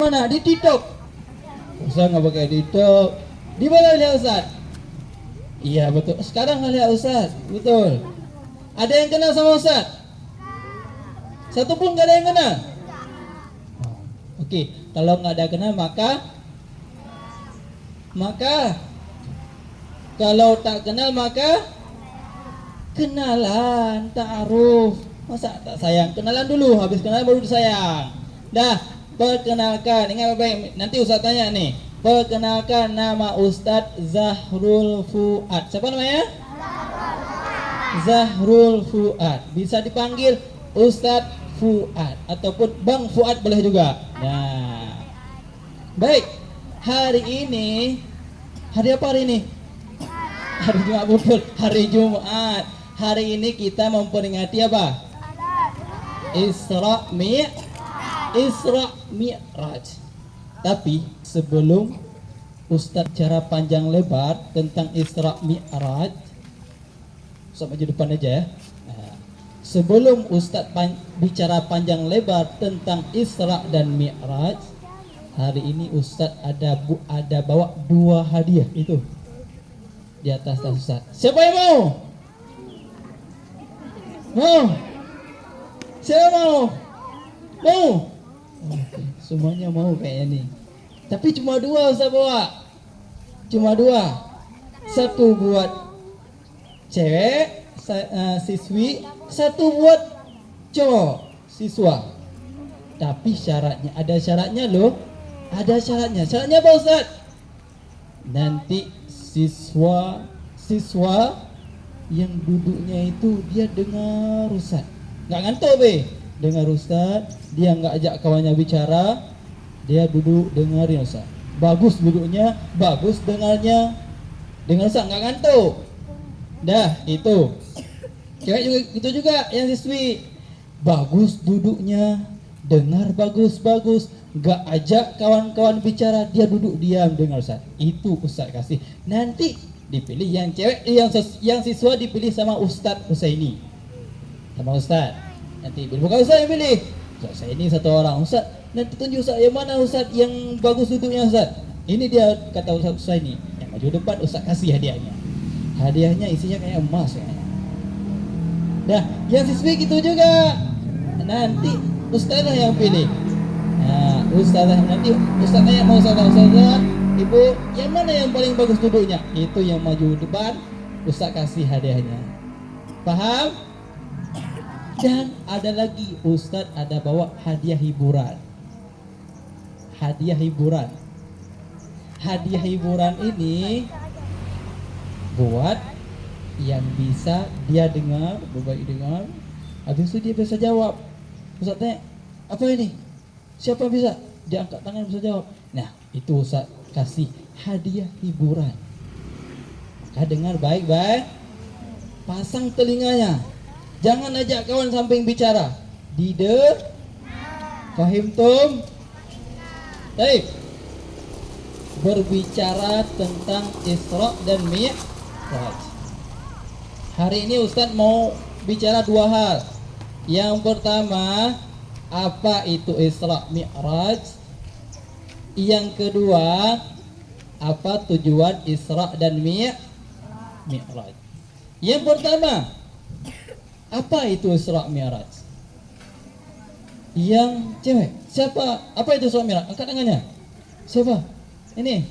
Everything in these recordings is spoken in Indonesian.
Mana? Di TikTok. Ustaz nggak pakai TikTok. Di mana lihat Ustaz? Iya betul. Sekarang nggak lihat Ustaz. Betul. Ada yang kenal sama Ustaz? Satu pun nggak ada yang kenal. Oke, kalau nggak ada kenal maka kalau tak kenal maka kenalan, ta'aruf. Masa tak sayang? Kenalan dulu, habis kenalan baru disayang. Dah, perkenalkan. Ingat baik, nanti Ustaz tanya nih. Perkenalkan, nama Ustaz Zahrul Fuad. Siapa namanya? Zahrul Fuad. Bisa dipanggil Ustaz Fuad ataupun Bang Fuad boleh juga. Nah, baik. Hari ini hari apa hari ini? Hari Jumat, betul. Hari Jumat. Hari ini kita memperingati apa? Isra Mi'raj. Tapi sebelum Ustaz cara panjang lebar tentang Isra Mi'raj, Ustaz maju depan aja ya. Nah, sebelum Ustaz bicara panjang lebar tentang Isra dan Mi'raj, hari ini Ustaz ada bawa 2 hadiah itu di atas tas Ustaz. Siapa yang mau? Mau? Siapa mau? Mau? Oke, semuanya mau kayaknya nih. Tapi cuma 2 Ustaz bawa. Cuma 2. Satu buat cewek siswi, satu buat cowok siswa. Tapi ada syaratnya loh. Ada syaratnya. Syaratnya apa Ustaz? Nanti siswa yang duduknya itu dia dengar Ustaz. Nggak ngantuk be. Dengar Ustaz, dia nggak ajak kawannya bicara, dia duduk dengarin Ustaz. Bagus duduknya, bagus dengarnya. Dengar Ustaz nggak ngantuk. Dah, itu. Cewek juga itu juga yang siswi. Bagus duduknya, dengar bagus-bagus, nggak ajak kawan-kawan bicara, dia duduk diam dengar Ustaz. Itu Ustaz kasih. Nanti dipilih yang cewek, yang siswa dipilih sama Ustaz Husaini. Sama Ustaz. Nanti bukan Ustaz yang pilih. Ustaz Husaini satu orang. Ustaz, nanti tunjuk Ustaz yang mana Ustaz yang bagus duduknya Ustaz. Ini dia kata Ustaz Husaini. Yang maju depan Ustaz kasih hadiahnya. Hadiahnya isinya kayak emas kayaknya. Dah, yang siswi gitu juga. Nanti Ustazah yang pilih. Nah, Ustazah nanti Ustazah yang mau Ustazah, Ibu, yang mana yang paling bagus duduknya? Itu yang maju depan, Ustaz kasih hadiahnya. Paham? Dan ada lagi, Ustaz ada bawa hadiah hiburan. Hadiah hiburan. Hadiah hiburan ini buat yang bisa dia dengar, berbaik dengar, habis itu dia bisa jawab. Ustaz tanya, apa ini? Siapa bisa? Dia angkat tangan bisa jawab. Nah, itu Ustaz kasih hadiah hiburan. Maka dengar baik-baik, pasang telinganya, jangan ajak kawan samping bicara. Fahim tum? Baik. Berbicara tentang Isra dan Mi'raj. Hari ini Ustaz mau bicara 2 hal. Yang pertama, apa itu Isra Mi'raj? Yang kedua, apa tujuan Isra dan Mi'raj? Yang pertama, apa itu Isra Mi'raj? Yang cewek, siapa? Apa itu Isra Mi'raj? Angkat tangannya. Siapa? Ini.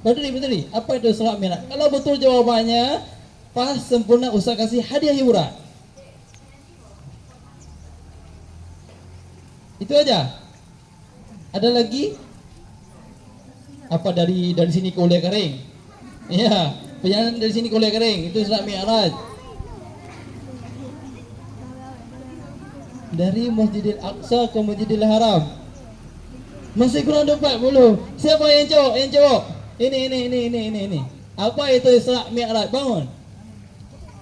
Berdiri. Apa itu Isra Mi'raj? Kalau betul jawabannya pas sempurna, Ustaz kasih hadiah hiburan. Itu aja. Ada lagi? Apa dari sini ke Ule Kering? Iya, perjalanan dari sini ke Ule Kering itu Isra Mi'raj. Dari Masjidil Aqsa ke Masjidil Haram. Masih kurang 40. Siapa yang cowok? Ini. Apa itu Isra Mi'raj? Bangun.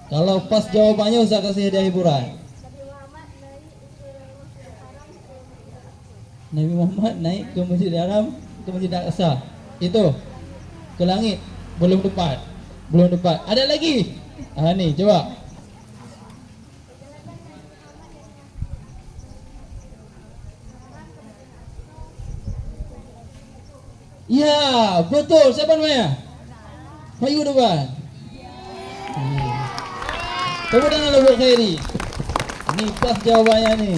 Kalau pas jawabannya Ustaz kasih hadiah hiburan. Nabi Muhammad naik ke Masjidil Haram, ke Masjid Aqsa. Itu ke langit. Belum tepat. Ada lagi? Nih coba. Ya, betul. Siapa namanya? Maju depan. Tepuk tangan untuk Khairi. Ini pas jawabannya nih.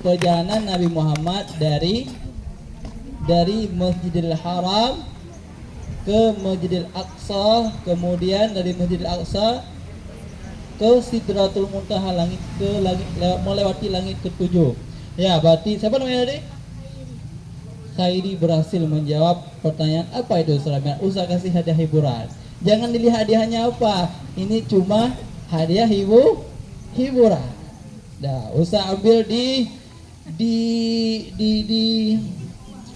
Perjalanan Nabi Muhammad dari Masjidil Haram ke Masjidil Aqsa, kemudian dari Masjidil Aqsa ke Sidratul Muntaha, melewati langit ketujuh. Ya, berarti siapa namanya tadi? Khairi berhasil menjawab pertanyaan apa itu Ustaz. Ustaz kasih hadiah hiburan. Jangan dilihat hadiahnya apa. Ini cuma hadiah hiburan. Dah, Ustaz ambil di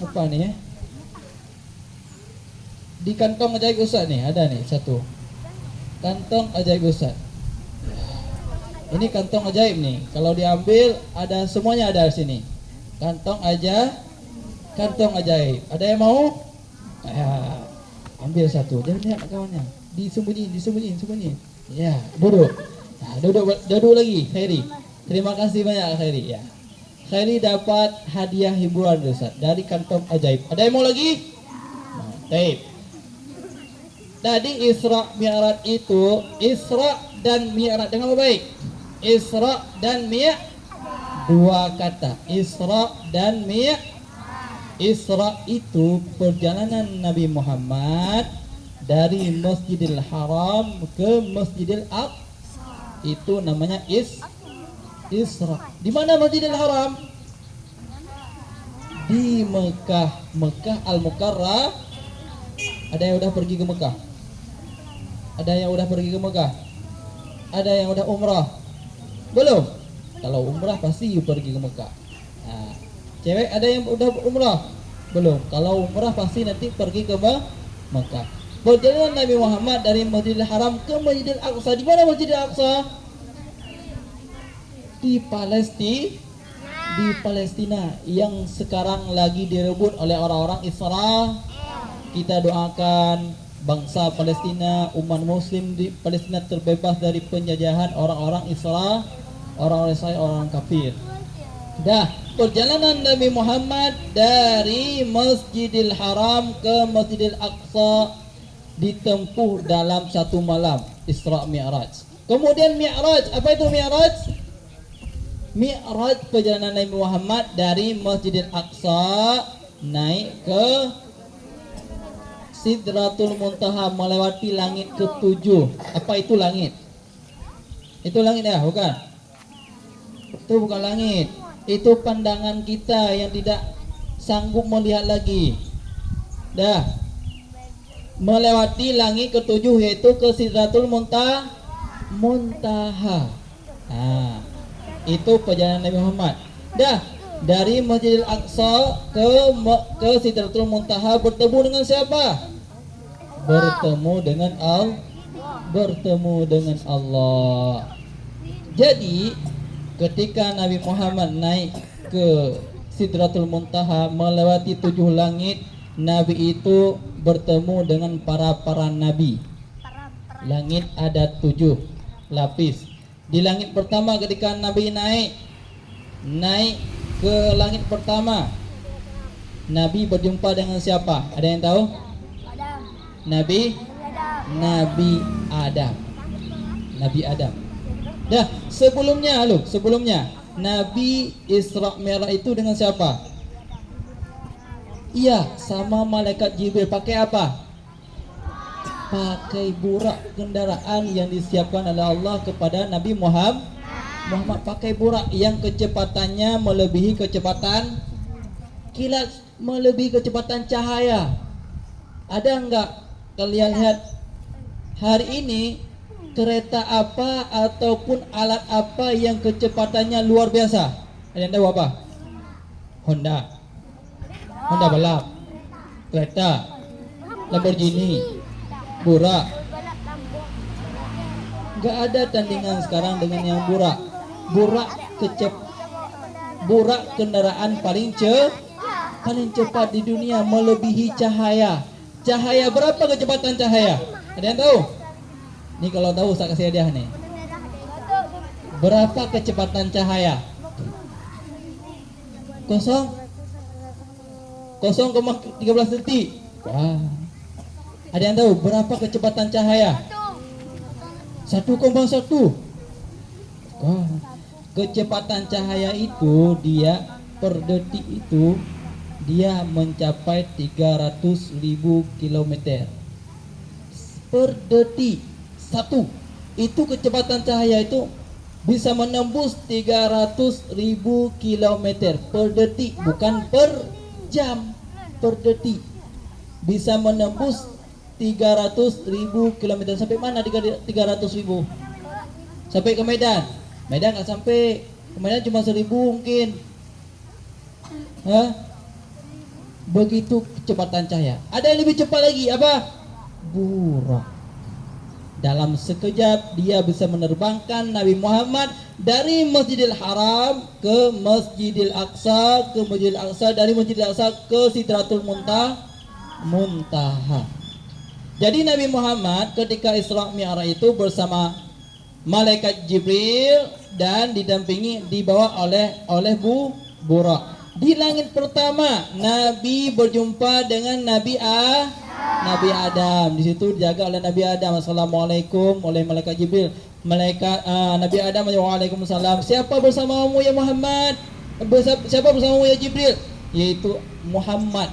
apa nih ya? Di kantong ajaib Ustaz nih, ada nih satu. Kantong ajaib Ustaz. Ini kantong ajaib nih. Kalau diambil ada semuanya ada di sini. Kantong ajaib. Ada yang mau? Ya, ambil satu. Jangan lihat kawannya. Disembunyi. Ya, duduk. Nah, duduk lagi, Khairi. Terima kasih banyak Khairi ya. Khairi dapat hadiah hiburan Ustaz dari kantong ajaib. Ada yang mau lagi? Nah, tape. Tadi Isra Mi'raj itu, Isra dan Mi'raj, dengar baik. Isra dan Mi'raj, dua kata. Isra dan Mi'raj. Isra itu perjalanan Nabi Muhammad dari Masjidil Haram ke Masjidil Aqsa. Itu namanya Isra. Di mana Masjidil Haram? Di Mekah Al-Mukarram. Ada yang udah pergi ke Mekah? Ada yang udah pergi ke Mekah? Ada yang udah umrah? Belum? Kalau umrah pasti pergi ke Mekah. Nah, cewek ada yang udah umrah? Belum. Kalau umrah pasti nanti pergi ke Mekah. Perjalanan Nabi Muhammad dari Masjidil Haram ke Masjidil Aqsa. Di mana Masjidil Aqsa? Di Palestina yang sekarang lagi direbut oleh orang-orang Israel. Kita doakan bangsa Palestina, umat muslim di Palestina terbebas dari penjajahan orang-orang Israel, orang kafir. Dah, perjalanan Nabi Muhammad dari Masjidil Haram ke Masjidil Aqsa ditempuh dalam satu malam, Isra Mi'raj. Kemudian Mi'raj, apa itu Mi'raj? Mi'raj perjalanan Nabi Muhammad dari Masjidil Aqsa naik ke Sidratul Muntaha, melewati langit ketujuh. Apa itu langit? Itu langit ya? Bukan? Itu bukan langit. Itu pandangan kita yang tidak sanggup melihat lagi. Dah. Melewati langit ketujuh, yaitu ke Sidratul Muntaha. Nah, itu perjalanan Nabi Muhammad. Dah, dari Masjidil Aqsa ke Sidratul Muntaha bertemu dengan siapa? Bertemu dengan Allah. Jadi ketika Nabi Muhammad naik ke Sidratul Muntaha melewati 7 langit, Nabi itu bertemu dengan para nabi. Langit ada 7 lapis. Di langit pertama ketika Nabi naik ke langit pertama, Nabi berjumpa dengan siapa? Ada yang tahu? Nabi Adam. Dah, sebelumnya Nabi Isra Mi'raj itu dengan siapa? Iya, sama malaikat Jibril. Pakai apa? Pakai burak kendaraan yang disiapkan oleh Allah kepada Nabi Muhammad. Pakai burak yang kecepatannya melebihi kecepatan kilat, melebihi kecepatan cahaya. Ada enggak kalian lihat hari ini kereta apa ataupun alat apa yang kecepatannya luar biasa? Ada yang tahu apa? Honda balap, kereta, Lamborghini, burak. Enggak ada tandingan sekarang dengan yang burak. Burak kendaraan paling cepat di dunia, melebihi cahaya. Cahaya berapa kecepatan cahaya? Ada yang tahu? Nih kalau tahu saya kasih hadiah nih. Berapa kecepatan cahaya? 0,13 detik. Wah. Ada yang tahu berapa kecepatan cahaya? 1,1. Wah. Kecepatan cahaya itu dia per detik itu dia mencapai 300.000 kilometer per detik. Satu. Itu kecepatan cahaya itu bisa menembus 300.000 kilometer per detik, bukan per jam, per detik. Bisa menembus 300.000 kilometer. Sampai mana 300.000? Sampai ke Medan. Medan nggak sampai. Ke Medan cuma 1.000 mungkin. Hah? Begitu kecepatan cahaya. Ada yang lebih cepat lagi, apa? Burak. Dalam sekejap dia bisa menerbangkan Nabi Muhammad dari Masjidil Haram ke Masjidil Aqsa, ke Masjidil Aqsa, dari Masjidil Aqsa ke Sidratul Muntaha. Jadi Nabi Muhammad ketika Isra Mi'raj itu bersama malaikat Jibril dan didampingi, dibawa oleh Burak. Di langit pertama Nabi berjumpa dengan Nabi Adam. Di situ dijaga oleh Nabi Adam. Assalamualaikum oleh malaikat Jibril. Nabi Adam waalaikumsalam. Siapa bersamamu ya Muhammad? Siapa bersamamu ya Jibril? Yaitu Muhammad,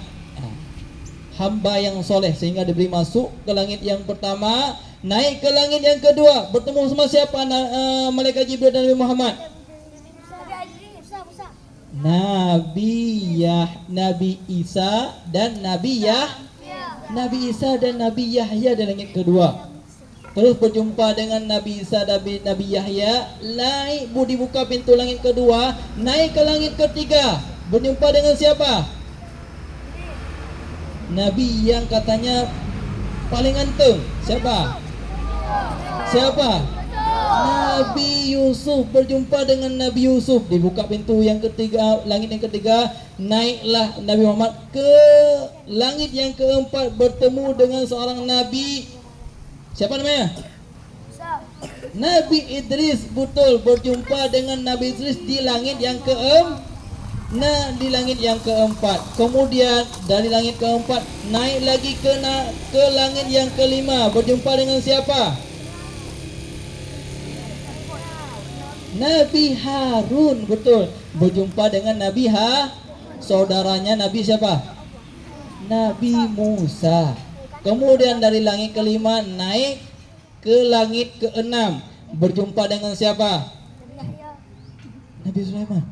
hamba yang soleh, sehingga diberi masuk ke langit yang pertama, naik ke langit yang kedua, bertemu sama siapa? Malaikat Jibril dan Nabi Muhammad. Nabi Isa dan Nabi Yahya di langit kedua. Terus berjumpa dengan Nabi Isa dan Nabi Yahya, naik, dibuka pintu langit kedua, naik ke langit ketiga, berjumpa dengan siapa? Nabi yang katanya paling ganteng. Siapa? Nabi Yusuf, berjumpa dengan Nabi Yusuf, dibuka pintu yang ketiga, langit yang ketiga, naiklah Nabi Muhammad ke langit yang keempat, bertemu dengan seorang Nabi. Siapa namanya? Nabi Idris, betul, berjumpa dengan Nabi Idris di langit yang keempat. Kemudian dari langit keempat naik lagi ke langit yang kelima, berjumpa dengan siapa? Nabi Harun, betul, berjumpa dengan saudaranya Nabi siapa? Nabi Musa. Kemudian dari langit kelima naik ke langit keenam, berjumpa dengan siapa? Nabi Sulaiman.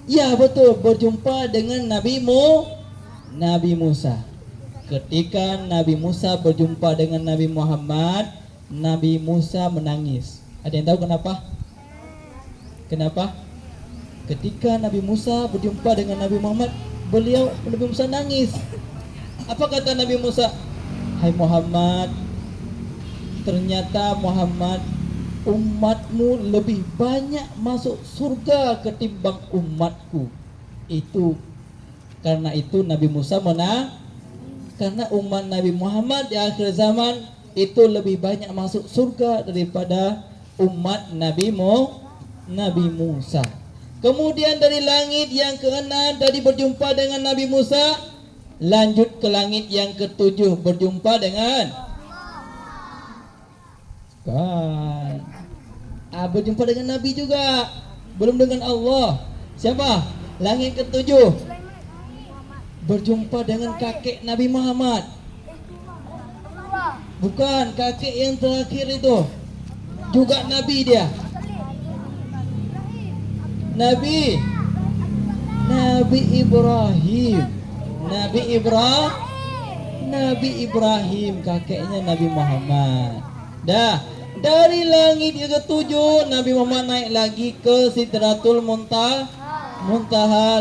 Ya betul, berjumpa dengan Nabi Musa. Ketika Nabi Musa berjumpa dengan Nabi Muhammad, Nabi Musa menangis. Ada yang tahu kenapa? Kenapa? Ketika Nabi Musa berjumpa dengan Nabi Muhammad, Nabi Musa nangis. Apa kata Nabi Musa? Hai Muhammad, ternyata Muhammad, umatmu lebih banyak masuk surga ketimbang umatku. Karena itu Nabi Musa karena umat Nabi Muhammad di akhir zaman itu lebih banyak masuk surga daripada umat Nabi Musa. Kemudian dari langit yang keenam tadi berjumpa dengan Nabi Musa, lanjut ke langit yang ketujuh, berjumpa dengan berjumpa dengan Nabi juga, belum dengan Allah. Siapa? Langit ketujuh, berjumpa dengan kakek Nabi Muhammad. Bukan, kakek yang terakhir itu juga Nabi dia. Nabi Ibrahim, kakeknya Nabi Muhammad. Dari langit yang ketujuh Nabi Muhammad naik lagi ke Sidratul Muntaha,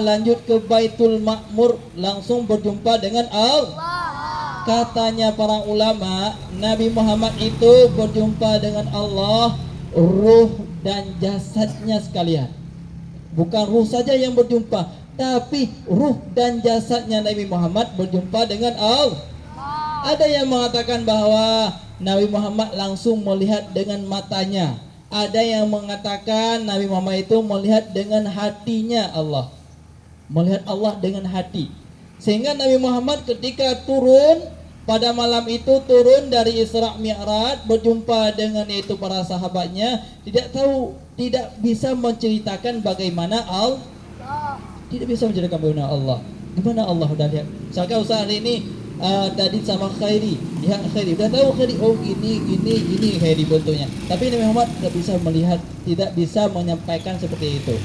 lanjut ke Baitul Ma'mur, langsung berjumpa dengan Allah. Katanya para ulama, Nabi Muhammad itu berjumpa dengan Allah, ruh dan jasadnya sekalian. Bukan ruh saja yang berjumpa, tapi ruh dan jasadnya Nabi Muhammad berjumpa dengan Allah. Ada yang mengatakan bahwa Nabi Muhammad langsung melihat dengan matanya. Ada yang mengatakan Nabi Muhammad itu melihat dengan hatinya Allah. Melihat Allah dengan hati. Sehingga Nabi Muhammad ketika turun pada malam itu, turun dari Isra Mi'raj, berjumpa dengan itu para sahabatnya, tidak bisa menceritakan bagaimana tidak bisa menceritakan bagaimana Allah. Gimana Allah udah lihat. Misalkan Ustaz hari ini tadi sama Khairi, lihat Khairi, udah tahu Khairi, oh gini Khairi bentuknya. Tapi Nabi Muhammad tidak bisa melihat, tidak bisa menyampaikan seperti itu.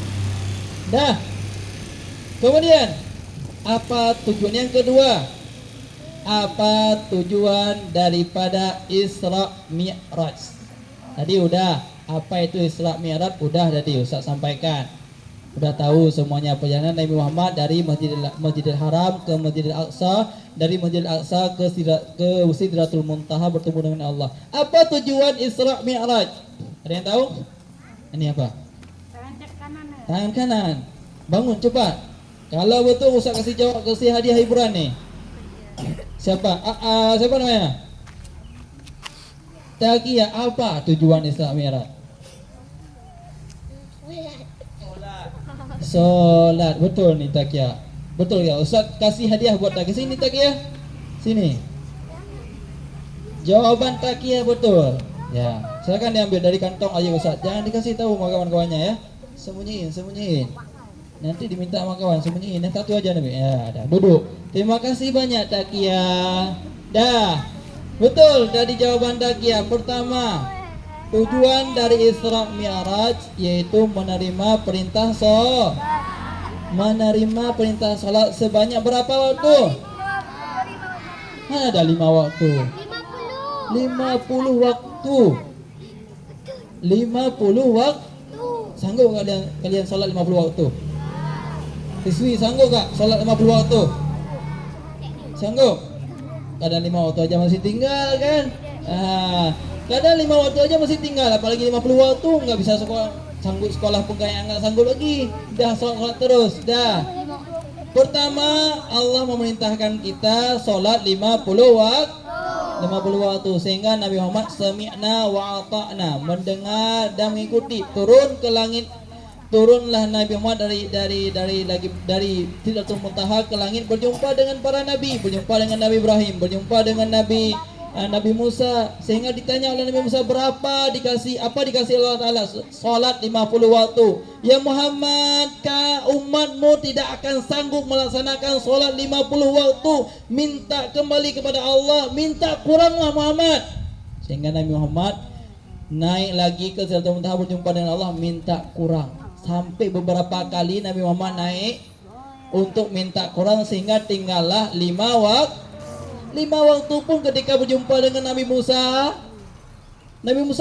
Dah. Kemudian apa tujuan yang kedua? Apa tujuan daripada Isra Mi'raj? Tadi udah, apa itu Isra Mi'raj udah tadi Ustaz sampaikan. Udah tahu semuanya perjalanan Nabi Muhammad dari Masjidil Haram ke Masjidil Aqsa, dari Masjidil Aqsa ke Sidratul Muntaha bertemu dengan Allah. Apa tujuan Isra Mi'raj? Ada yang tahu? Ini apa? Tangan kanan. Bangun cepat. Kalau betul Ustaz kasih jawab, kasih hadiah hiburan nih. Siapa? Siapa namanya? Taqiyah. Apa tujuan Isra Mi'raj? Solat. Betul nih Taqiyah. Betul ya. Ustaz kasih hadiah buat Taqiyah. Sini Taqiyah. Sini. Jawaban Taqiyah betul. Ya, silakan diambil dari kantong aja Ustaz. Jangan dikasih tahu sama kawan-kawannya ya. Sembunyiin. Nanti diminta sama kawan, sembunyiin. Yang satu aja Nabi. Ya, dah duduk. Terima kasih banyak Taqiyah. Dah. Betul dari jawaban Taqiyah. Pertama, tujuan dari Isra Mi'raj yaitu menerima perintah salat sebanyak berapa waktu? Ada 5 waktu. 50 waktu. 50 waktu. Sanggup kalian salat 50 waktu? Siswi sanggup kak salat 50 waktu? Sanggup? Kadang 5 waktu aja masih tinggal kan? Kadang 5 waktu aja masih tinggal, apalagi 50 waktu nggak bisa sekolah pun kayak nggak sanggup lagi. Dah sholat terus, dah. Pertama Allah memerintahkan kita sholat 50 waktu, sehingga Nabi Muhammad sami'na wa ata'na, mendengar dan mengikuti. Turun ke langit, turunlah Nabi Muhammad dari Sidratul Muntaha ke langit, berjumpa dengan para nabi, berjumpa dengan Nabi Ibrahim, berjumpa dengan Nabi Musa, sehingga ditanya oleh Nabi Musa apa dikasih Allah Ta'ala? Salat 50 waktu. Ya Muhammad, umatmu tidak akan sanggup melaksanakan salat 50 waktu. Minta kembali kepada Allah, minta kuranglah Muhammad. Sehingga Nabi Muhammad naik lagi ke Sidratul Muntaha, berjumpa dengan Allah, minta kurang. Sampai beberapa kali Nabi Muhammad naik untuk minta kurang, sehingga tinggallah 5 waktu. 5 waktu pun ketika berjumpa dengan Nabi Musa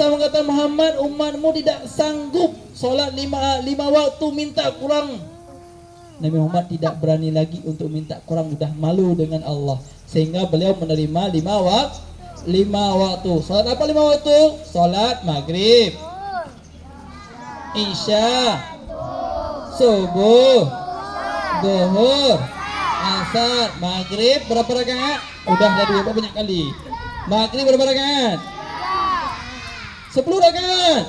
mengatakan, Muhammad, umatmu tidak sanggup solat 5 waktu, minta kurang. Nabi Muhammad tidak berani lagi untuk minta kurang, sudah malu dengan Allah, sehingga beliau menerima 5 waktu. Solat apa 5 waktu? Solat maghrib, isya, subuh, zuhur, asar. Maghrib berapa rakaat? Udah dari banyak kali. Maghrib berapa rakaat? 10 rakaat.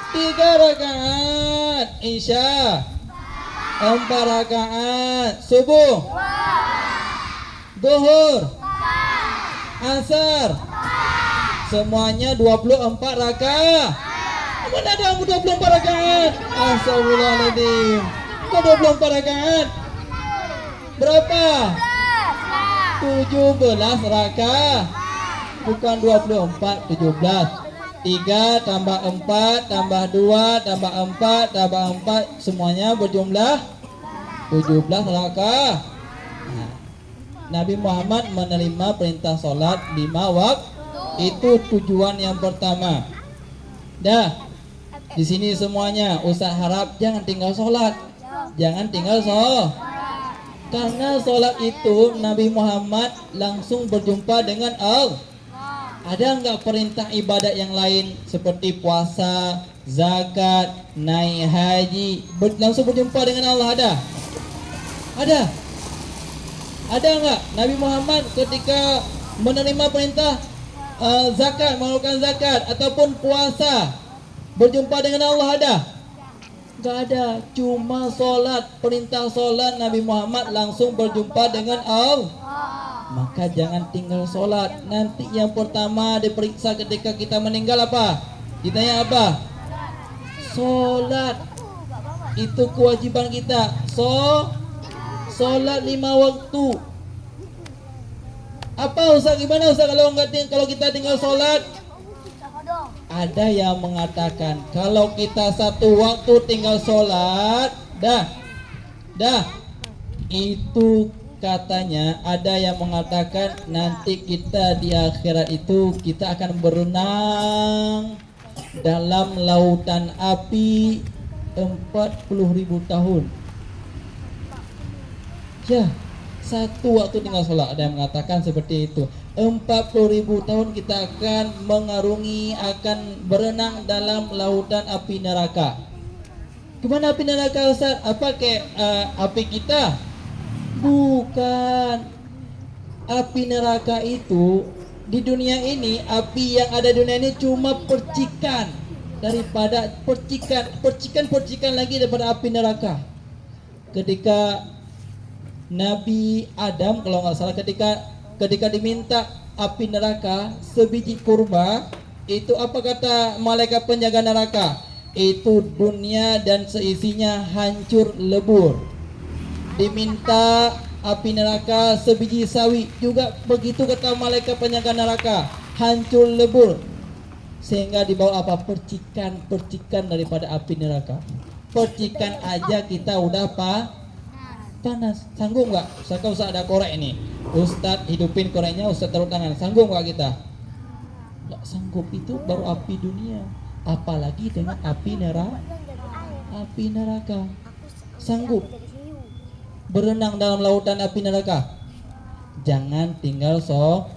3 rakaat. Isya 4 rakaat. Subuh, zuhur, asar, semuanya 24 rakaat. Mana ada 24 rakaat? Astagfirullahaladzim. Kok 24 rakaat? Berapa? 17 rakaat. Bukan 24, 17. 3 tambah 4 tambah 2 tambah 4 tambah 4, semuanya berjumlah 17 rakaat. Nabi Muhammad menerima perintah sholat 5 waktu. Itu tujuan yang pertama. Dah. Di sini semuanya Ustaz harap jangan tinggal sholat. Jangan tinggal sholat. Karena sholat itu Nabi Muhammad langsung berjumpa dengan Allah. Ada enggak perintah ibadat yang lain seperti puasa, zakat, naik haji, langsung berjumpa dengan Allah? Ada enggak? Nabi Muhammad ketika menerima perintah zakat, mengeluarkan zakat ataupun puasa, berjumpa dengan Allah? Nggak ada, cuma sholat. Perintah sholat Nabi Muhammad langsung berjumpa dengan Allah. Maka jangan tinggal sholat. Nanti yang pertama diperiksa ketika kita meninggal apa? Ditanya apa? Sholat. Itu kewajiban kita. Sholat 5 waktu. Apa Ustaz, gimana Ustaz kalau kita tinggal sholat? Ada yang mengatakan kalau kita 1 waktu tinggal sholat, dah itu katanya ada yang mengatakan nanti kita di akhirat itu kita akan berenang dalam lautan api 40.000 tahun. Ya, 1 waktu tinggal sholat, ada yang mengatakan seperti itu. 40.000 tahun kita akan mengarungi, akan berenang dalam lautan api neraka. Gimana api neraka Ustaz? Apa kayak api kita? Bukan. Api neraka itu di dunia ini, api yang ada di dunia ini cuma percikan daripada percikan lagi daripada api neraka. Ketika Nabi Adam kalau nggak salah ketika diminta api neraka sebiji kurma, itu apa kata malaikat penjaga neraka? Itu dunia dan seisinya hancur lebur. Diminta api neraka sebiji sawi, juga begitu kata malaikat penjaga neraka, hancur lebur. Sehingga dibawa apa? Percikan daripada api neraka. Percikan aja kita udah panas. Sanggup nggak? Usah ada korek ini. Ustadz hidupin koreknya, Ustadz taruh tangan. Sanggup nggak kita? Nggak sanggup. Itu baru api dunia. Apalagi dengan api neraka. Sanggup berenang dalam lautan api neraka? Jangan tinggal sholat.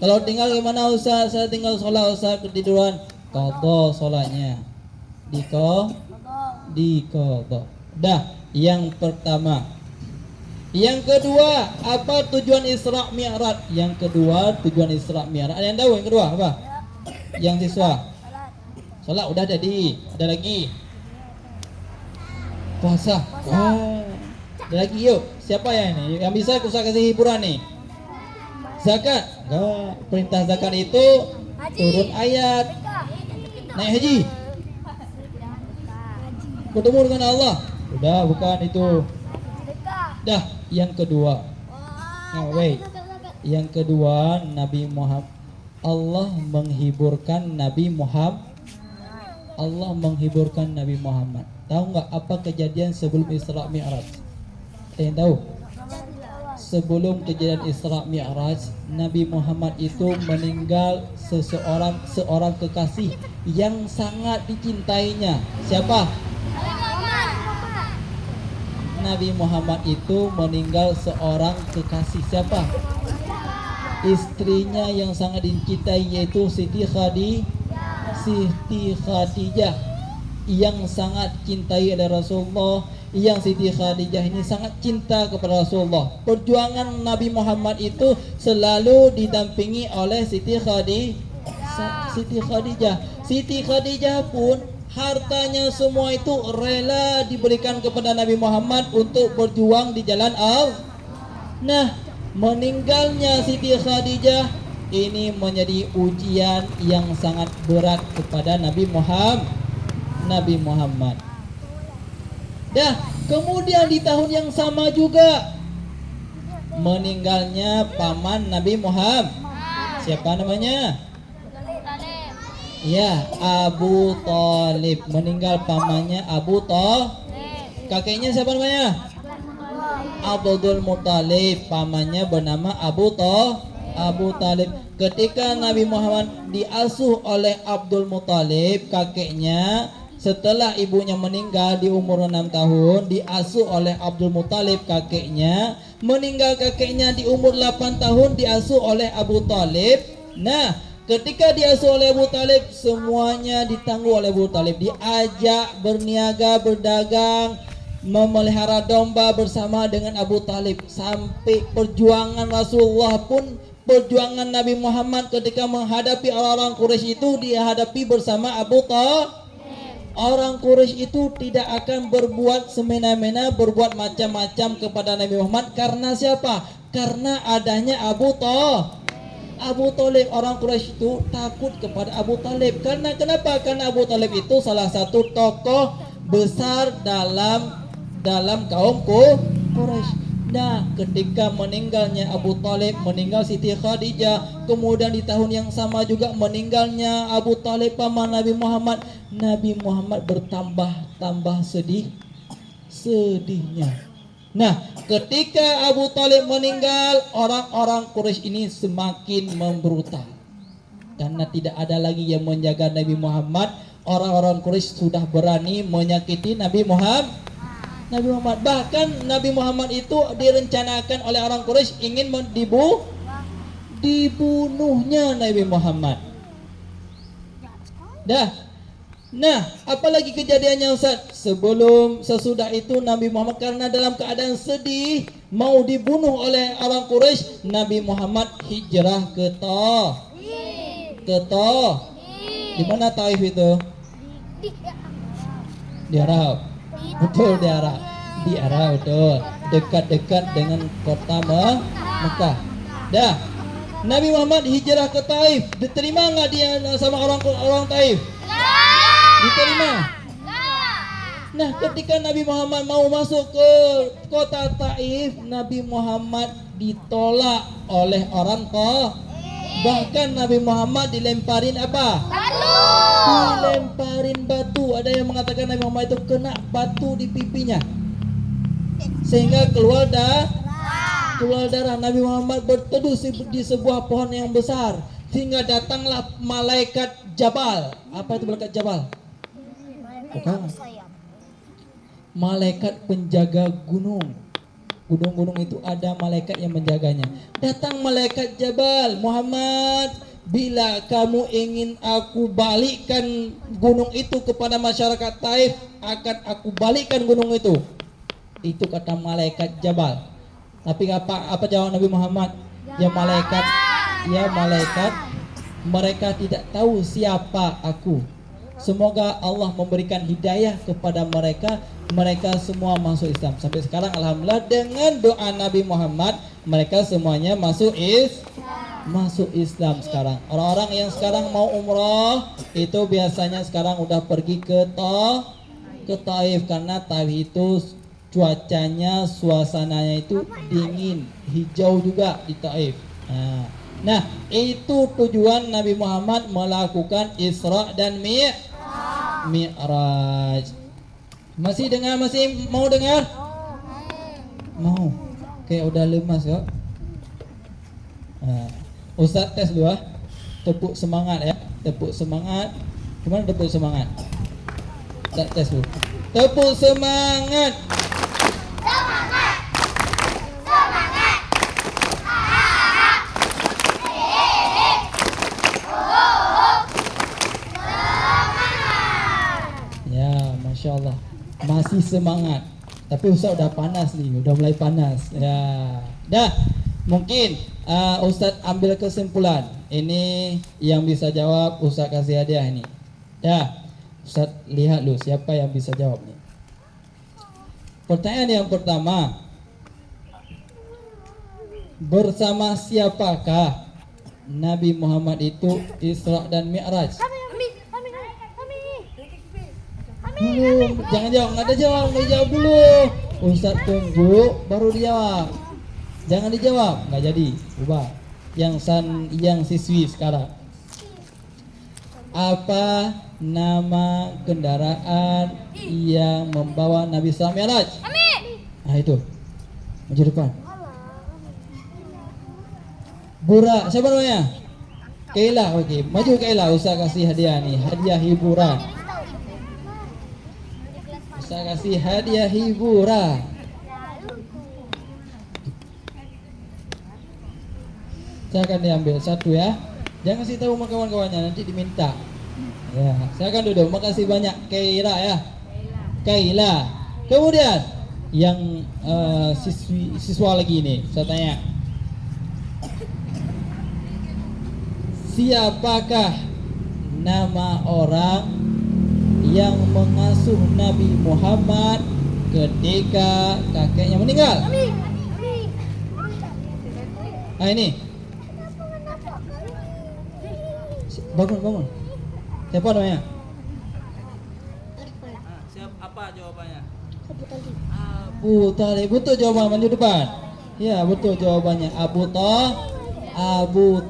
Kalau tinggal gimana Ustaz? Saya tinggal sholat, Ustaz ketiduran. Qadha sholatnya. Diqadha. Dah, yang pertama. Yang kedua, apa tujuan Isra Mi'raj? Yang kedua, tujuan Isra Mi'raj. Ada yang tahu yang kedua apa? Yang siswa. Sholat udah jadi. Ada lagi. Puasa. Ada lagi yuk. Siapa ya ini? Yang bisa usah kasih hiburan nih. Zakat. Perintah zakat itu turun ayat. Naik haji. Bertemu dengan Allah. Udah, bukan itu. Dah, yang kedua. Yang kedua, Nabi Muhammad. Allah menghiburkan Nabi Muhammad. Tahu nggak apa kejadian sebelum Isra Mi'raj? Ada yang tahu? Sebelum kejadian Isra Mi'raj, Nabi Muhammad itu meninggal seorang kekasih yang sangat dicintainya. Siapa? Nabi Muhammad itu meninggal seorang kekasih. Siapa? Istrinya yang sangat dicintai, yaitu Siti Khadijah, yang sangat cintai oleh Rasulullah. Yang Siti Khadijah ini sangat cinta kepada Rasulullah. Perjuangan Nabi Muhammad itu selalu didampingi oleh Siti Khadijah. Siti Khadijah pun hartanya semua itu rela diberikan kepada Nabi Muhammad untuk berjuang di jalan Allah. Nah, meninggalnya Siti Khadijah ini menjadi ujian yang sangat berat kepada Nabi Muhammad. Dah, kemudian di tahun yang sama juga meninggalnya paman Nabi Muhammad. Siapa namanya? Ya, Abu Thalib. Meninggal pamannya Abu Thalib. Kakeknya siapa namanya? Abdul Muthalib. Pamannya bernama Abu Thalib. Ketika Nabi Muhammad diasuh oleh Abdul Muthalib, kakeknya, setelah ibunya meninggal di umur 6 tahun, diasuh oleh Abdul Muthalib kakeknya. Meninggal kakeknya di umur 8 tahun, diasuh oleh Abu Thalib. Nah, ketika diasuh oleh Abu Thalib, semuanya ditangguh oleh Abu Thalib. Diajak berniaga, berdagang, memelihara domba bersama dengan Abu Thalib. Sampai perjuangan Rasulullah pun perjuangan Nabi Muhammad ketika menghadapi orang-orang Quraisy itu dihadapi bersama Abu Thalib. Orang Quraisy itu tidak akan berbuat semena-mena, berbuat macam-macam kepada Nabi Muhammad karena siapa? Karena adanya Abu Thalib. Abu Thalib, orang Quraisy itu takut kepada Abu Thalib. Karena kenapa? Karena Abu Thalib itu salah satu tokoh besar dalam kaum Quraisy. Nah, ketika meninggalnya Abu Thalib, meninggal Siti Khadijah, kemudian di tahun yang sama juga meninggalnya Abu Thalib paman Nabi Muhammad, Nabi Muhammad bertambah sedihnya. Nah, ketika Abu Thalib meninggal, orang-orang Quraisy ini semakin memberontak. Karena tidak ada lagi yang menjaga Nabi Muhammad, orang-orang Quraisy sudah berani menyakiti Nabi Muhammad. Bahkan Nabi Muhammad itu direncanakan oleh orang Quraisy ingin dibunuhnya Nabi Muhammad. Nah, apalagi kejadiannya Ustaz? Sesudah itu Nabi Muhammad karena dalam keadaan sedih mau dibunuh oleh orang Quraisy, Nabi Muhammad hijrah ke Taif. Di mana Taif itu? Di Arab. Betul, di Arab betul. Dekat-dekat dengan kota Mekah. Nabi Muhammad hijrah ke Taif. Diterima nggak dia sama orang Taif? Diterima. Nah, ketika Nabi Muhammad mau masuk ke kota Taif, Nabi Muhammad ditolak oleh orang Taif. Bahkan Nabi Muhammad dilemparin apa? Dilemparin batu. Ada yang mengatakan Nabi Muhammad itu kena batu di pipinya sehingga keluar darah. Nabi Muhammad berteduh di sebuah pohon yang besar sehingga datanglah malaikat Jabal. Apa itu malaikat Jabal? Bukan. Malaikat penjaga gunung. Gunung-gunung itu ada malaikat yang menjaganya. Datang malaikat Jabal, Muhammad, bila kamu ingin aku balikkan gunung itu kepada masyarakat Taif, akan aku balikkan gunung itu. Itu kata malaikat Jabal. Tapi apa jawab Nabi Muhammad? Ya malaikat, mereka tidak tahu siapa aku. Semoga Allah memberikan hidayah kepada mereka. Mereka semua masuk Islam. Sampai sekarang alhamdulillah dengan doa Nabi Muhammad, mereka semuanya masuk Islam sekarang. Orang-orang yang sekarang mau umroh itu biasanya sekarang udah pergi ke Taif karena Taif itu cuacanya, suasananya itu dingin, hijau juga di Taif. Nah, itu tujuan Nabi Muhammad melakukan Isra dan Mi'raj. Masih mau dengar? Mau. Kayak udah lemas kok. Ustaz tes dulu. Tepuk semangat ya. Tepuk semangat. Gimana tepuk semangat? Ustaz tes dulu. Tepuk semangat. Ya, Masya Allah. Masih semangat. Tapi Ustaz udah panas nih, udah mulai panas. Ya. Mungkin Ustaz ambil kesimpulan. Ini yang bisa jawab Ustaz kasih hadiah ini. Ustaz lihat dulu siapa yang bisa jawab nih. Pertanyaan yang pertama, bersama siapakah Nabi Muhammad itu Isra dan Mi'raj? Jangan jawab, nggak dijawab dulu. Ustaz tunggu baru dijawab. Jangan dijawab, nggak jadi. Ubah. Yang siswi sekarang. Apa nama kendaraan yang membawa Nabi Isra Mi'raj? Nah itu. Maju depan. Bura, siapa namanya? Kaila, oke. Maju Kaila, Ustaz kasih hadiah nih, hadiah hiburan. Saya kasih hadiah hiburan. Saya akan diambil satu ya. Jangan kasih tahu sama kawan-kawannya, nanti diminta. Ya, saya akan duduk. Makasih banyak Kaila ya. Kaila. Kemudian yang siswa lagi nih, saya tanya. Siapakah nama orang yang mengasuh Nabi Muhammad ketika kakeknya meninggal? Ini. Bangun. Siapa namanya? Apa jawabannya? Abu Talib. Betul jawaban maju depan. Ya, betul jawabannya. Abu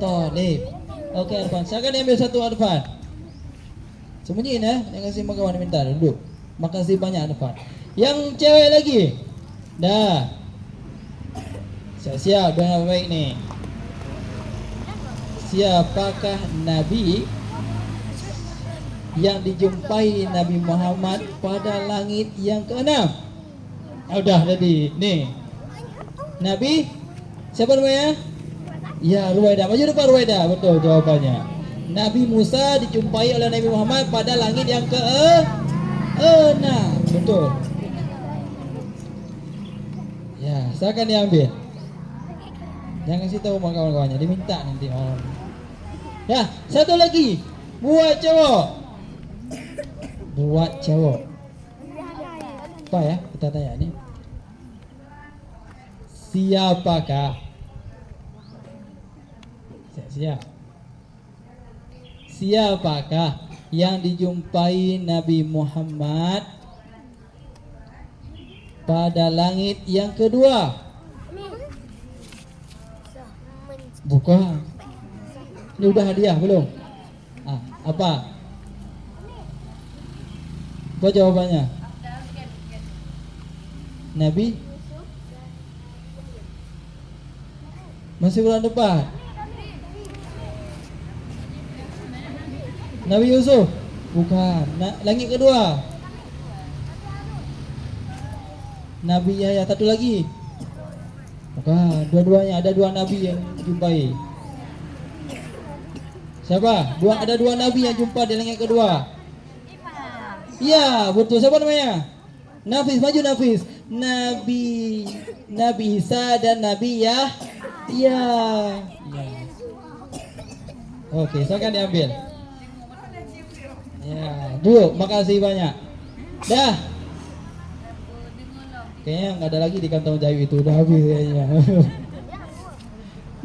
Talib. Oke, Arfan. Silakan diambil satu, Arfan. Sembunyiin ya, yang kasih kawan minta duduk. Makasih banyak, Arfan. Yang cewek lagi. Dah. Siap-siap dengan baik nih. Siapakah Nabi yang dijumpai Nabi Muhammad pada langit yang keenam? Udah tadi. Nih. Nabi siapa namanya? Ya, Ruwaidah. Maju depan, Ruwaidah. Betul jawabannya. Nabi Musa dijumpai oleh Nabi Muhammad pada langit yang ke-6. Betul. Ya, silakan diambil. Jangan kasih tahu sama kawan-kawannya, diminta nanti orang. Ya, satu lagi. Buat cowok. Apa ya? Kita tanya nih. Siapakah yang dijumpai Nabi Muhammad pada langit yang kedua? Bukan. Ini udah hadiah belum? Apa? Apa jawabannya? Nabi? Masih bulan depan. Nabi Yusuf? Bukan. Langit kedua. Nabi Yahya. Satu lagi. Bukan. Dua-duanya. Ada dua Nabi yang dijumpai. Siapa? Ada dua Nabi yang jumpa di langit kedua. Iya, betul. Siapa namanya? Nafis. Maju Nafis. Nabi Isa dan Nabi Yahya. Oke, silakan diambil. Ya, dulu. Makasih banyak. Dah. Kayaknya nggak ada lagi di kantong Jawi itu. Udah habis kayaknya.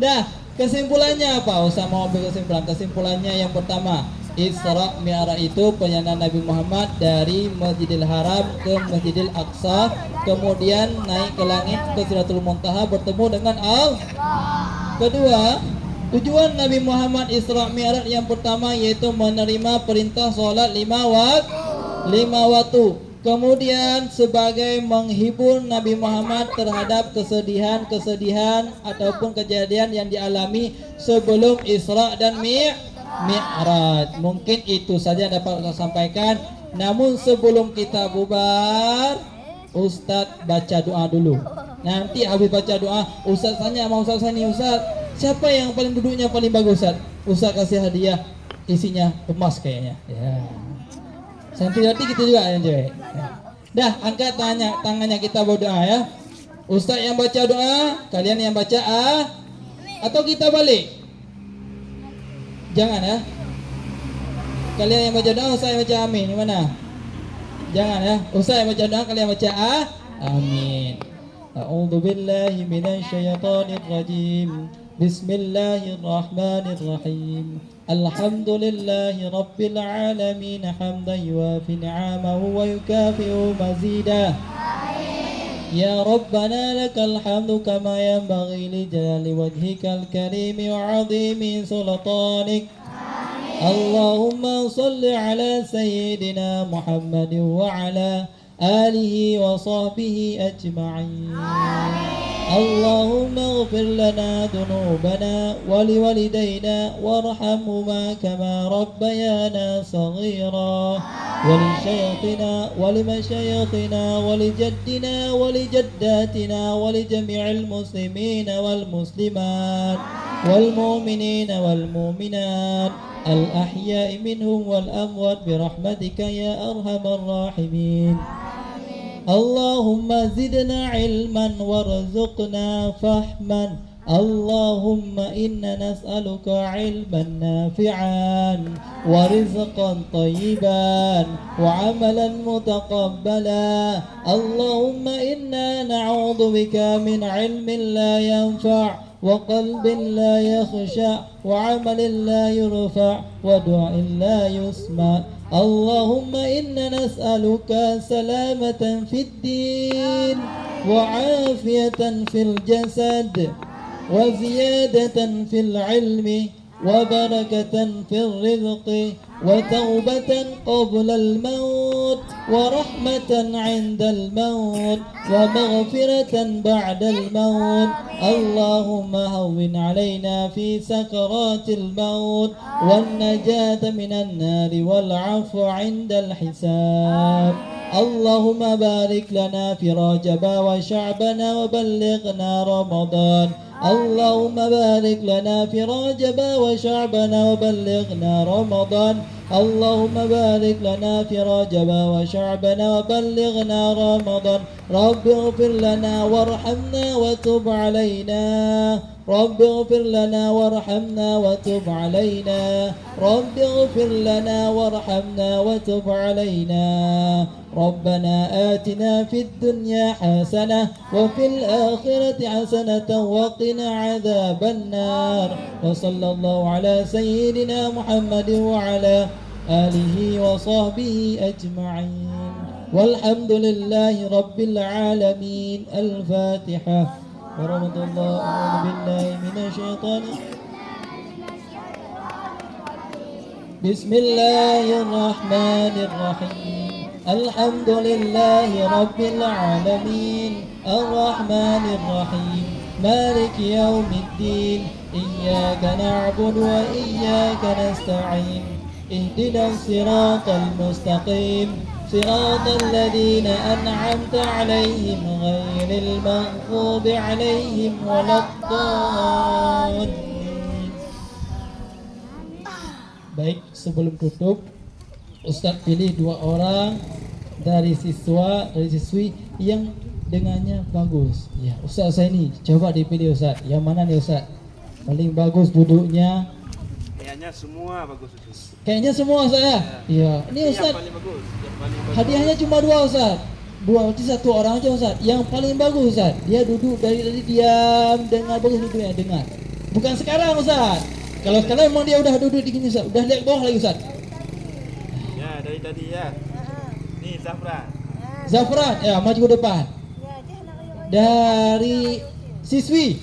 Dah. Kesimpulannya apa? Usah mau ambil kesimpulan. Kesimpulannya yang pertama, Isra Mi'raj itu perjalanan Nabi Muhammad dari Masjidil Haram ke Masjidil Aqsa, kemudian naik ke langit ke Sidratul Muntaha bertemu dengan Allah. Kedua, tujuan Nabi Muhammad Isra Mi'raj yang pertama yaitu menerima perintah sholat 5 waktu. Kemudian sebagai menghibur Nabi Muhammad terhadap kesedihan ataupun kejadian yang dialami sebelum Isra dan Mi'raj. Mungkin itu saja dapat saya sampaikan. Namun sebelum kita bubar, Ustadz baca doa dulu. Nanti habis baca doa, Ustadz tanya sama Ustadz Sani, Ustadz, siapa yang paling duduknya paling bagus, Ustadz? Ustadz kasih hadiah, isinya emas kayaknya. Ya. Santriwati gitu juga yang cewek. Dah, angkat tangannya kita berdoa ya. Ustaz yang baca doa, kalian yang baca atau kita balik? Jangan ya. Kalian yang baca doa, Ustaz yang baca amin. Gimana? Jangan ya. Ustaz yang baca doa, kalian baca amin. A'udzu billahi minasy syaithanir rajim. Bismillahirrahmanirrahim. Alhamdulillahi rabbil alamin hamdan yuwafi ni'amahu wa yukafi'u mazidah. Ya Rabbana lakal hamdu kama yanbaghi li jalali wajhikal karimi wa 'azimi sultanik. Allahumma salli ala sayyidina Muhammadin wa ala alihi wa sahbihi ajma'in. Allahumma ighfir lana dhunubana wa liwalidayna warhamhuma kama rabbayana saghira wa li shayakhina wa li mashayikhina wa li jaddina wa li jaddatina wa li jami'il muslimina wal muslimat wal mu'minina wal mu'minat al ahya'i minhum wal amwat bi rahmatika ya arhamar rahimin. Allahumma zidna ilman warzuqna fahman اللهم إنا نسألك علما نافعا ورزقا طيبا وعملا متقبلا. اللهم إنا نعوذ بك من علم لا ينفع وقلب لا يخشع وعمل لا يرفع ودعاء لا يسمع. اللهم إنا نسألك سلامة في الدين وعافية في الجسد وزيادة في العلم وبركة في الرزق وتوبة قبل الموت ورحمة عند الموت ومغفرة بعد الموت. اللهم هون علينا في سكرات الموت والنجاة من النار والعفو عند الحساب. اللهم بارك لنا في رجب وشعبان وبلغنا رمضان. اللهم بارك لنا في رجب وشعبان وبلغنا رمضان. اللهم بارك لنا في رجب وشعبان وبلغنا رمضان. رب اغفر لنا وارحمنا وتب علينا. رب اغفر لنا وارحمنا وتب علينا. رب اغفر لنا وارحمنا وتب علينا. ربنا آتنا في الدنيا حسنة وفي الآخرة حسنة وقنا عذاب النار. وصلى الله على سيدنا محمد وعلى آله وصحبه أجمعين والحمد لله رب العالمين. الفاتحة. ورحمة الله. أعوذ بالله من الشيطان. بسم الله الرحمن الرحيم. الحمد لله رب العالمين الرحمن الرحيم مالك يوم الدين إياك نعبد وإياك نستعين اهدنا الصراط المستقيم صراط الذين أنعمت عليهم غير المغضوب عليهم ولا الضالين. Baik, sebelum tutup Ustadz pilih 2 orang dari siswi yang dengannya bagus. Ya, Ustadz saya ini coba dipilih Ustadz. Yang mana nih Ustadz? Paling bagus duduknya. Kayaknya semua bagus Ustadz. Kayaknya semua Ustadz ya? Iya. Ini Ustadz. Yang paling bagus. Hadiahnya cuma 2 Ustadz. 2 berarti 1 orang aja Ustadz. Yang paling bagus Ustadz. Dia duduk dari tadi diam, dengar bagus duduknya, dengar. Bukan sekarang Ustadz. Kalau sekarang memang dia udah duduk di sini Ustadz. Udah lihat bawah lagi Ustadz. Dari tadi ya. Nih Zafran. Zafran, ya maju ke depan. Dari siswi.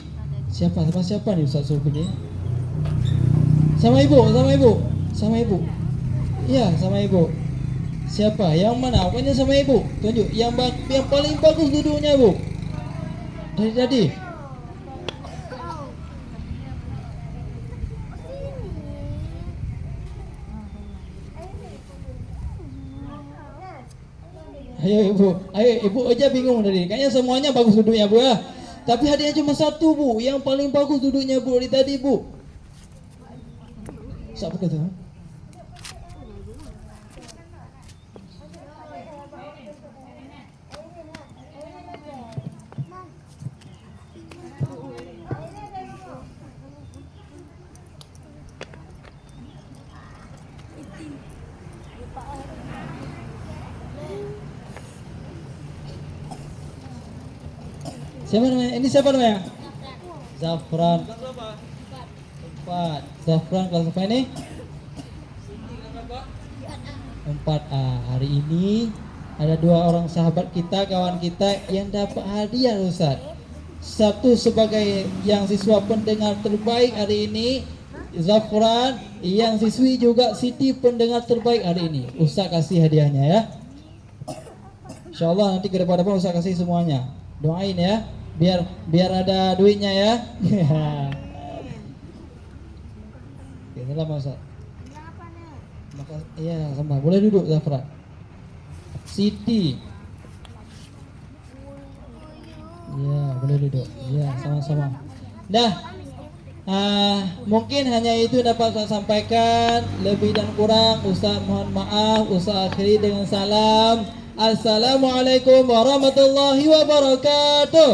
Siapa nih Ustaz suruh pilih? Sama ibu. Iya, sama ibu. Siapa? Yang mana? Pokoknya sama ibu. Tunjuk. Yang paling bagus duduknya, Bu. Dari tadi. Ayo ibu aja bingung tadi. Kayaknya semuanya bagus duduknya Bu ya. Tapi hadiahnya cuma 1 Bu. Yang paling bagus duduknya Bu dari tadi Bu. Siapa kata? Siapa namanya? Ini siapa namanya? Zafran. 4. Zafran kelas apa ini? 4. Hari ini ada 2 orang sahabat kita, kawan kita yang dapat hadiah Ustaz. Satu sebagai yang siswa pendengar terbaik hari ini, Zafran. Yang siswi juga Siti pendengar terbaik hari ini. Ustaz kasih hadiahnya ya. InsyaAllah nanti ke depan Ustaz kasih semuanya. Doain ya. Biar ada duitnya ya. Inilah Ustaz. Iya sama. Boleh duduk Zafran. Siti. Ya boleh duduk. Ya sama-sama. Mungkin hanya itu dapat saya sampaikan. Lebih dan kurang Ustaz mohon maaf. Ustaz akhiri dengan salam. Assalamualaikum warahmatullahi wabarakatuh.